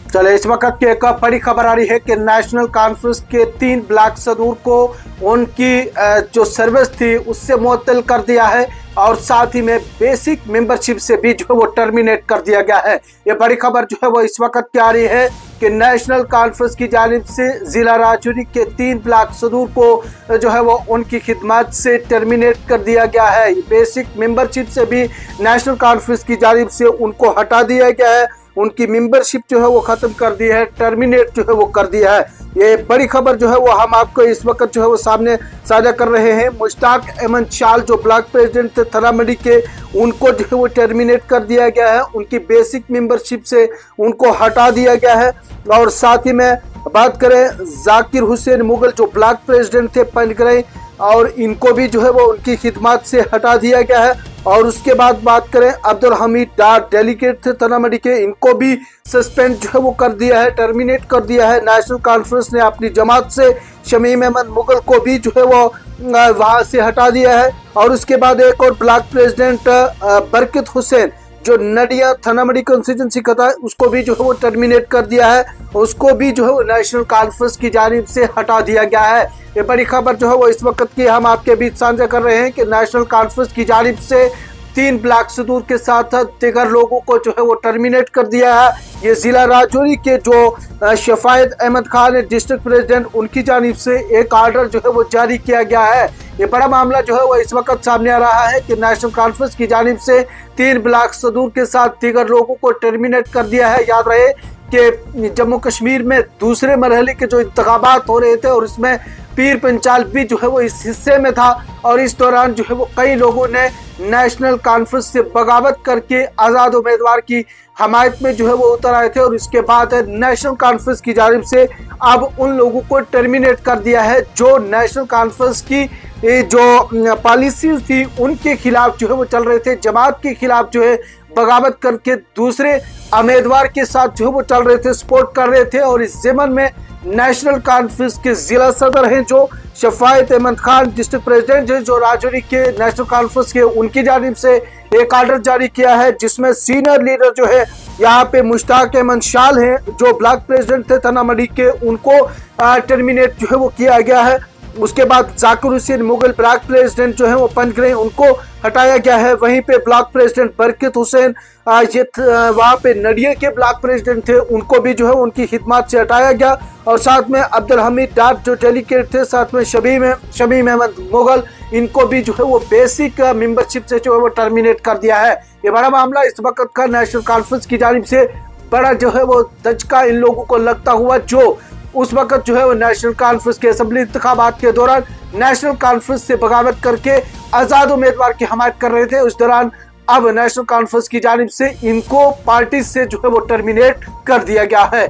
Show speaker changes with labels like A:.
A: चले इस वक्त की एक बड़ी खबर आ रही है कि नेशनल कॉन्फ्रेंस के 3 ब्लॉक सदूर को उनकी जो सर्विस थी उससे मुअत्तल कर दिया है और साथ ही में बेसिक मेंबरशिप से भी जो है वो टर्मिनेट कर दिया गया है। ये बड़ी खबर जो है वो इस वक्त की आ रही है कि नेशनल कॉन्फ्रेंस की जानिब से जिला राजौरी के 3 ब्लॉक सदूर को जो है वो उनकी खिदमत से टर्मिनेट कर दिया गया है। बेसिक मेंबरशिप से भी नेशनल कॉन्फ्रेंस की जानिब से उनको हटा दिया गया है, उनकी मेंबरशिप जो है वो खत्म कर दी है, टर्मिनेट जो है वो कर दिया है। ये बड़ी खबर जो है वो हम आपको इस वक्त जो है वो सामने साझा कर रहे हैं। मुश्ताक अहमद शाल जो ब्लॉक प्रेसिडेंट थे थाना मंडी के, उनको जो है वो टर्मिनेट कर दिया गया है, उनकी बेसिक मेंबरशिप से उनको हटा दिया गया है। और साथ ही में बात करें जाकिर हुसैन मुगल जो ब्लॉक प्रेसिडेंट थे पंजगरई, और इनको भी जो है वो उनकी खिदमत से हटा दिया गया है। और उसके बाद बात करें अब्दुल हमीद डार डेलीगेट थे थाना मंडी के, इनको भी सस्पेंड जो है वो कर दिया है, टर्मिनेट कर दिया है। नेशनल कॉन्फ्रेंस ने अपनी जमात से शमीम अहमद मुगल को भी जो है वो वहां से हटा दिया है। और उसके बाद एक और ब्लॉक प्रेसिडेंट बरकत हुसैन जो नडिया थाना मंडी कॉन्स्टिट्यूंसी का था, उसको भी जो है वो टर्मिनेट कर दिया है, उसको भी जो है वो नेशनल कॉन्फ्रेंस की जानिब से हटा दिया गया है। ये बड़ी खबर जो है वो इस वक्त की हम आपके बीच साझा कर रहे हैं कि नेशनल कॉन्फ्रेंस की जानिब से 3 ब्लॉक सदूर के साथ दीगर लोगों को जो है वो टर्मिनेट कर दिया है। ये जिला राजौरी के जो शफायत अहमद खान है डिस्ट्रिक्ट प्रेसिडेंट, उनकी जानिब से एक ऑर्डर जो है वो जारी किया गया है। ये बड़ा मामला जो है वो इस वक्त सामने आ रहा है कि नेशनल कॉन्फ्रेंस की जानिब से 3 ब्लॉक सदूर के साथ दीगर लोगों को टर्मिनेट कर दिया है। याद रहे कि जम्मू कश्मीर में दूसरे मरहले के जो इंतखाबात हो रहे थे और इसमें पीर पंचाल भी जो है वो इस हिस्से में था, और इस दौरान जो है वो कई लोगों ने नेशनल कॉन्फ्रेंस से बगावत करके आज़ाद उम्मीदवार की हमायत में जो है वो उतर आए थे। और इसके बाद नेशनल कॉन्फ्रेंस की जानिब से अब उन लोगों को टर्मिनेट कर दिया है जो नेशनल कॉन्फ्रेंस की जो पॉलिसी थी उनके खिलाफ जो है वो चल रहे थे, जमात के खिलाफ जो है बगावत करके दूसरे उम्मीदवार के साथ जो है वो चल रहे थे, सपोर्ट कर रहे थे। और इस ज़मन में नेशनल कॉन्फ्रेंस के जिला सदर हैं जो शफायत अहमद खान डिस्ट्रिक्ट प्रेसिडेंट है जो राजौरी के नेशनल कॉन्फ्रेंस के, उनकी जानिब से एक ऑर्डर जारी किया है जिसमें सीनियर लीडर जो है यहाँ पे मुश्ताक अहमद शाल हैं जो ब्लॉक प्रेसिडेंट थे थाना मंडी के, उनको टर्मिनेट जो है वो किया गया है। उसके बाद जाकिर हुसैन मुगल ब्लॉक प्रेसिडेंट जो है वो पंजगरई, उनको हटाया गया है। वहीं पे ब्लॉक प्रेसिडेंट बरकत हुसैन ये वहाँ पे नडिया के ब्लॉक प्रेसिडेंट थे, उनको भी जो है उनकी खिदमत से हटाया गया। और साथ में अब्दुल हमीद डार जो डेलीगेट थे, साथ में शमीम अहमद मुगल, इनको भी जो है वो बेसिक मेंबरशिप से जो है वो टर्मिनेट कर दिया है। ये बड़ा मामला इस वक्त का नेशनल कॉन्फ्रेंस की जानिब से बड़ा जो है वो धचका इन लोगों को लगता हुआ जो उस वक्त जो है वो नेशनल कॉन्फ्रेंस के असेंबली इंतखाबात के दौरान नेशनल कॉन्फ्रेंस से बगावत करके आज़ाद उम्मीदवार की हमायत कर रहे थे। उस दौरान अब नेशनल कॉन्फ्रेंस की जानिब से इनको पार्टी से जो है वो टर्मिनेट कर दिया गया है।